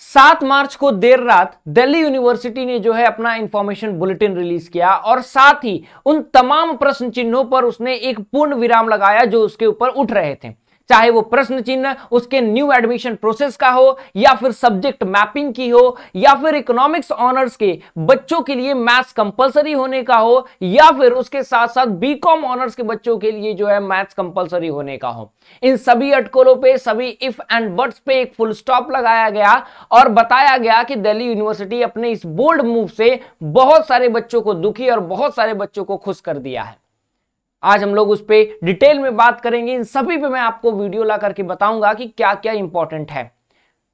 7 मार्च को देर रात दिल्ली यूनिवर्सिटी ने जो है अपना इंफॉर्मेशन बुलेटिन रिलीज किया और साथ ही उन तमाम प्रश्न चिन्हों पर उसने एक पूर्ण विराम लगाया जो उसके ऊपर उठ रहे थे, चाहे वो प्रश्न चिन्ह उसके न्यू एडमिशन प्रोसेस का हो या फिर सब्जेक्ट मैपिंग की हो या फिर इकोनॉमिक्स ऑनर्स के बच्चों के लिए मैथ्स कंपलसरी होने का हो या फिर उसके साथ साथ बीकॉम ऑनर्स के बच्चों के लिए जो है मैथ्स कंपलसरी होने का हो। इन सभी अटकलों पे, सभी इफ एंड बट्स पे एक फुल स्टॉप लगाया गया और बताया गया कि दिल्ली यूनिवर्सिटी अपने इस बोल्ड मूव से बहुत सारे बच्चों को दुखी और बहुत सारे बच्चों को खुश कर दिया है। आज हम लोग उस पे डिटेल में बात करेंगे। इन सभी पे मैं आपको वीडियो ला करके बताऊंगा कि क्या क्या इंपॉर्टेंट है।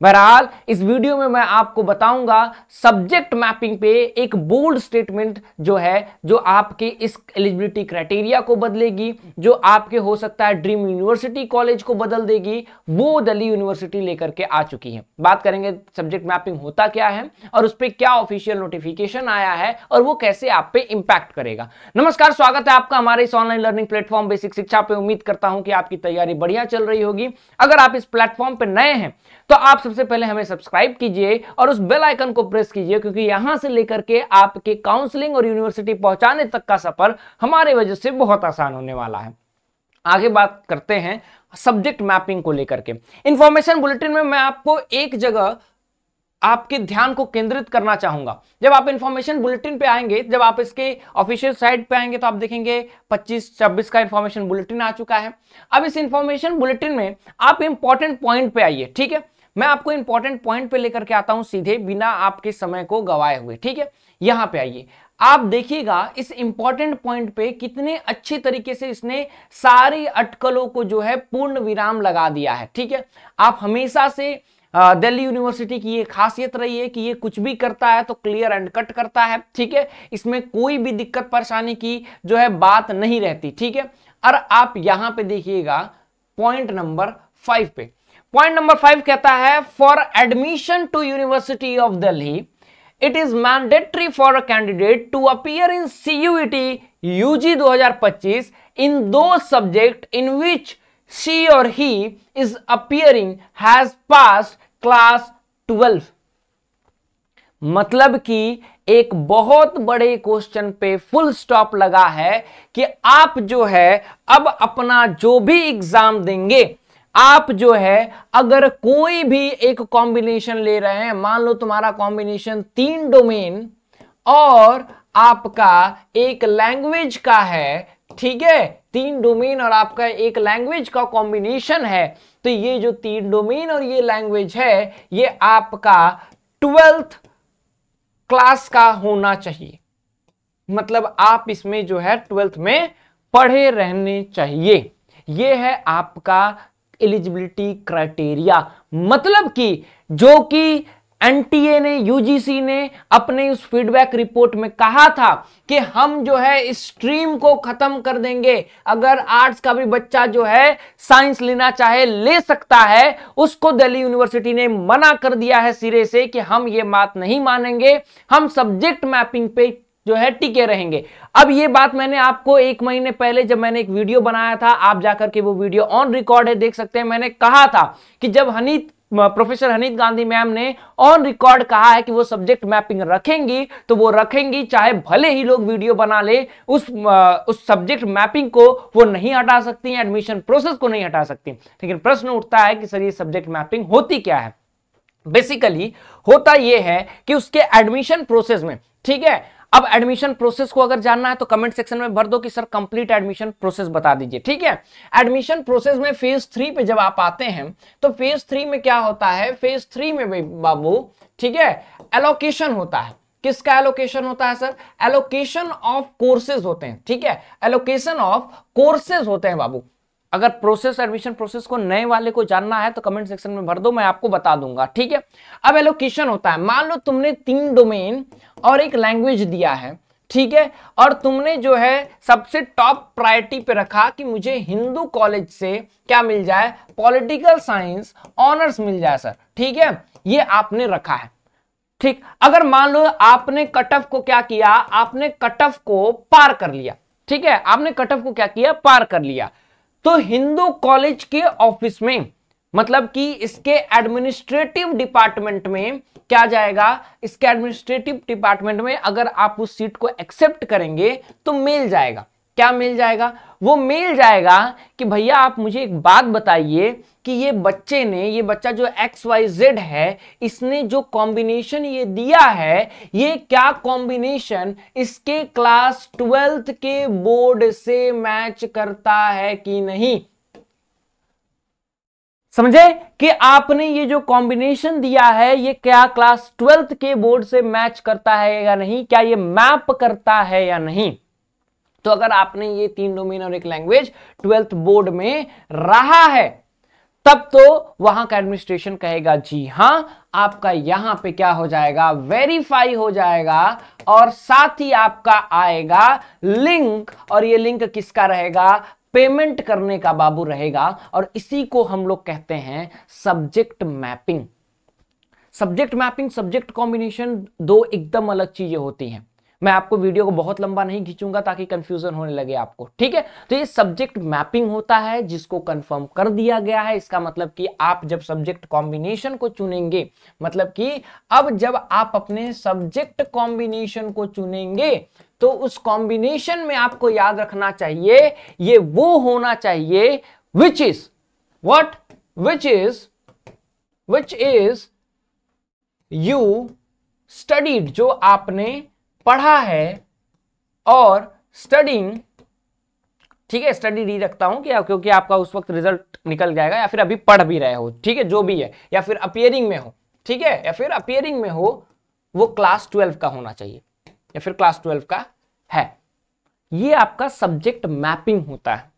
बहरहाल इस वीडियो में मैं आपको बताऊंगा सब्जेक्ट मैपिंग पे एक बोल्ड स्टेटमेंट जो है, जो आपके इस एलिजिबिलिटी क्राइटेरिया को बदलेगी, जो आपके हो सकता है ड्रीम यूनिवर्सिटी कॉलेज को बदल देगी, वो दिल्ली यूनिवर्सिटी लेकर के आ चुकी है। बात करेंगे सब्जेक्ट मैपिंग होता क्या है और उस पर क्या ऑफिशियल नोटिफिकेशन आया है और वो कैसे आप पे इंपैक्ट करेगा। नमस्कार, स्वागत है आपका हमारे इस ऑनलाइन लर्निंग प्लेटफॉर्म बेसिक शिक्षा पे। उम्मीद करता हूं कि आपकी तैयारी बढ़िया चल रही होगी। अगर आप इस प्लेटफॉर्म पे नए हैं तो आप सबसे पहले हमें सब्सक्राइब कीजिए और उस बेल आइकन को प्रेस कीजिए, क्योंकि यहां से लेकर के आपके काउंसलिंग और यूनिवर्सिटी पहुंचाने तक का सफर हमारे वजह से बहुत आसान होने वाला है। आगे बात करते हैं सब्जेक्ट मैपिंग को लेकर के। इंफॉर्मेशन बुलेटिन में मैं आपको एक जगह आपके ध्यान को केंद्रित करना चाहूंगा। जब आप इंफॉर्मेशन बुलेटिन पे आएंगे, जब आप इसके ऑफिशियल साइट पे आएंगे तो आप देखेंगे 25-26 का इंफॉर्मेशन बुलेटिन आ चुका है। अब इस इंफॉर्मेशन बुलेटिन में आप इंपॉर्टेंट पॉइंट पे आइए, ठीक है। मैं आपको इंपॉर्टेंट पॉइंट पे लेकर के आता हूं सीधे, बिना आपके समय को गवाए हुए, ठीक है। यहां पे आइए, आप देखिएगा इस इंपॉर्टेंट पॉइंट पे कितने अच्छे तरीके से इसने सारी अटकलों को जो है पूर्ण विराम लगा दिया है, ठीक है। आप हमेशा से दिल्ली यूनिवर्सिटी की ये खासियत रही है कि ये कुछ भी करता है तो क्लियर एंड कट करता है, ठीक है। इसमें कोई भी दिक्कत परेशानी की जो है बात नहीं रहती, ठीक है। और आप यहां पे देखिएगा पॉइंट नंबर 5 पे, पॉइंट नंबर 5 कहता है for admission to university of Delhi it is mandatory for a candidate to appear in CUET UG 2025 in दो subject in which she or he is appearing has passed class 12। मतलब कि एक बहुत बड़े question पे full stop लगा है कि आप जो है अब अपना जो भी एग्जाम देंगे, आप जो है अगर कोई भी एक कॉम्बिनेशन ले रहे हैं, मान लो तुम्हारा कॉम्बिनेशन 3 डोमेन और आपका एक लैंग्वेज का है, ठीक है, 3 डोमेन और आपका एक लैंग्वेज का कॉम्बिनेशन है, तो ये जो 3 डोमेन और ये लैंग्वेज है ये आपका 12th क्लास का होना चाहिए। मतलब आप इसमें जो है 12th में पढ़े रहने चाहिए। ये है आपका एलिजिबिलिटी क्राइटेरिया। मतलब कि जो कि NTA ने, UGC ने अपने उस फीडबैक रिपोर्ट में कहा था कि हम जो है इस स्ट्रीम को खत्म कर देंगे, अगर आर्ट्स का भी बच्चा जो है साइंस लेना चाहे ले सकता है, उसको दिल्ली यूनिवर्सिटी ने मना कर दिया है सिरे से कि हम ये बात नहीं मानेंगे, हम सब्जेक्ट मैपिंग पे जो है टिके रहेंगे। अब ये बात मैंने आपको 1 महीने पहले जब मैंने एक वीडियो बनाया था, आप जाकर के वो वीडियो ऑन रिकॉर्ड है, देख सकते हैं। मैंने कहा था कि जब प्रोफेसर हनीत गांधी मैम ने ऑन रिकॉर्ड कहा है कि वो सब्जेक्ट मैपिंग रखेंगी तो वो रखेंगी, चाहे भले ही लोग वीडियो बना ले, उस सब्जेक्ट मैपिंग को वो नहीं हटा सकती हैं, एडमिशन प्रोसेस को नहीं हटा सकती। लेकिन प्रश्न उठता है कि सर ये सब्जेक्ट मैपिंग होती क्या है। बेसिकली होता यह है कि उसके एडमिशन प्रोसेस में, ठीक है। अब एडमिशन प्रोसेस को अगर जानना है तो कमेंट सेक्शन में भर दो कि सर कंप्लीट एडमिशन प्रोसेस बता दीजिए, ठीक है। एडमिशन प्रोसेस में फेज 3 पे जब आप आते हैं तो फेज 3 में क्या होता है, फेज 3 में बाबू, ठीक है, एलोकेशन होता है। किसका एलोकेशन होता है सर? एलोकेशन ऑफ कोर्सेज होते हैं, ठीक है, एलोकेशन ऑफ कोर्सेज होते हैं बाबू। अगर प्रोसेस, एडमिशन प्रोसेस को नए वाले को जानना है तो कमेंट सेक्शन में भर दो, मैं आपको बता दूंगा, ठीक है। अब एलोकेशन होता है, मान लो तुमने 3 डोमेन और एक लैंग्वेज दिया है, ठीक है, और तुमने जो है सबसे टॉप प्रायोरिटी पे रखा कि मुझे हिंदू कॉलेज से क्या मिल जाए, पॉलिटिकल साइंस ऑनर्स मिल जाए सर, ठीक है, ये आपने रखा है, ठीक। अगर मान लो आपने कट ऑफ को क्या किया, आपने कट ऑफ को पार कर लिया, ठीक है, आपने कट ऑफ को क्या किया, पार कर लिया, तो हिंदू कॉलेज के ऑफिस में मतलब कि इसके एडमिनिस्ट्रेटिव डिपार्टमेंट में क्या जाएगा, इसके एडमिनिस्ट्रेटिव डिपार्टमेंट में अगर आप उस सीट को एक्सेप्ट करेंगे तो मेल जाएगा। क्या मेल जाएगा? वो मेल जाएगा कि भैया आप मुझे एक बात बताइए कि ये बच्चा जो XYZ है, इसने जो कॉम्बिनेशन ये दिया है, ये क्या कॉम्बिनेशन इसके क्लास 12th के बोर्ड से मैच करता है कि नहीं। समझे कि आपने ये जो कॉम्बिनेशन दिया है ये क्या क्लास 12th के बोर्ड से मैच करता है या नहीं, क्या ये मैप करता है या नहीं। तो अगर आपने ये 3 डोमेन और एक लैंग्वेज 12th बोर्ड में रहा है, तब तो वहां का एडमिनिस्ट्रेशन कहेगा जी हां, आपका यहां पे क्या हो जाएगा, वेरीफाई हो जाएगा, और साथ ही आपका आएगा लिंक, और ये लिंक किसका रहेगा, पेमेंट करने का बाबू रहेगा। और इसी को हम लोग कहते हैं subject mapping. Subject mapping, subject combination दो एकदम अलग चीजें होती हैं। मैं आपको वीडियो को बहुत लंबा नहीं खींचूंगा ताकि कंफ्यूजन होने लगे आपको, ठीक है। तो ये सब्जेक्ट मैपिंग होता है जिसको कंफर्म कर दिया गया है। इसका मतलब कि आप जब सब्जेक्ट कॉम्बिनेशन को चुनेंगे, मतलब कि अब जब आप अपने सब्जेक्ट कॉम्बिनेशन को चुनेंगे तो उस कॉम्बिनेशन में आपको याद रखना चाहिए, ये वो होना चाहिए which is what, which is you studied, जो आपने पढ़ा है, और स्टडिंग, ठीक है, स्टडी डी रखता हूं क्या, क्योंकि आपका उस वक्त रिजल्ट निकल जाएगा, या फिर अभी पढ़ भी रहे हो, ठीक है, जो भी है, या फिर अपीयरिंग में हो, ठीक है, या फिर अपीयरिंग में हो, वो क्लास 12 का होना चाहिए या फिर क्लास 12 का है। ये आपका सब्जेक्ट मैपिंग होता है,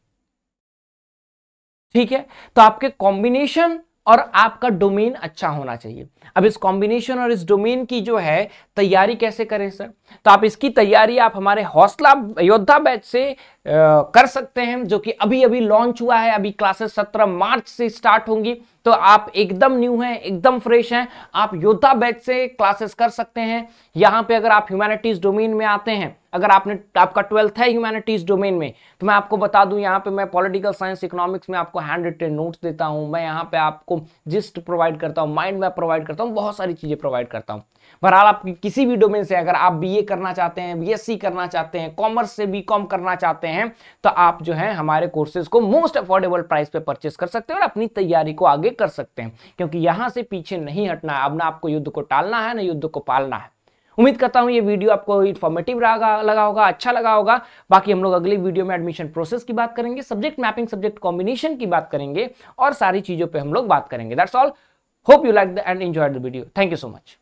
ठीक है। तो आपके कॉम्बिनेशन और आपका डोमेन अच्छा होना चाहिए। अब इस कॉम्बिनेशन और इस डोमेन की जो है तैयारी कैसे करें सर, तो आप इसकी तैयारी आप हमारे हौसला योद्धा बैच से कर सकते हैं, जो कि अभी अभी लॉन्च हुआ है। अभी क्लासेस 17 मार्च से स्टार्ट होंगी, तो आप एकदम न्यू हैं, एकदम फ्रेश हैं, आप योद्धा बैच से क्लासेस कर सकते हैं। यहां पे अगर आप ह्यूमैनिटीज डोमेन में आते हैं, अगर आपका 12th है ह्यूमैनिटीज डोमेन में, तो मैं आपको बता दूं, यहाँ पे मैं पॉलिटिकल साइंस, इकोनॉमिक्स में आपको हैंड रिटन नोट्स देता हूं, मैं यहाँ पे आपको जिस्ट प्रोवाइड करता हूं, माइंड मैप प्रोवाइड करता हूं, बहुत सारी चीजें प्रोवाइड करता हूं। बहरहाल आप किसी भी डोमेन से, अगर आप बीए करना चाहते हैं, बीएससी करना चाहते हैं, कॉमर्स से बीकॉम करना चाहते हैं, तो आप जो है हमारे कोर्सेज को मोस्ट अफोर्डेबल प्राइस पे परचेस कर सकते हैं और अपनी तैयारी को आगे कर सकते हैं, क्योंकि यहां से पीछे नहीं हटना है। अब ना आपको युद्ध को टालना है, ना युद्ध को पालना है। उम्मीद करता हूं ये वीडियो आपको इन्फॉर्मेटिव लगा होगा, अच्छा लगा होगा। बाकी हम लोग अगली वीडियो में एडमिशन प्रोसेस की बात करेंगे, सब्जेक्ट मैपिंग, सब्जेक्ट कॉम्बिनेशन की बात करेंगे, और सारी चीजों पे हम लोग बात करेंगे। That's all. Hope you like and enjoyed the video. Thank you so much.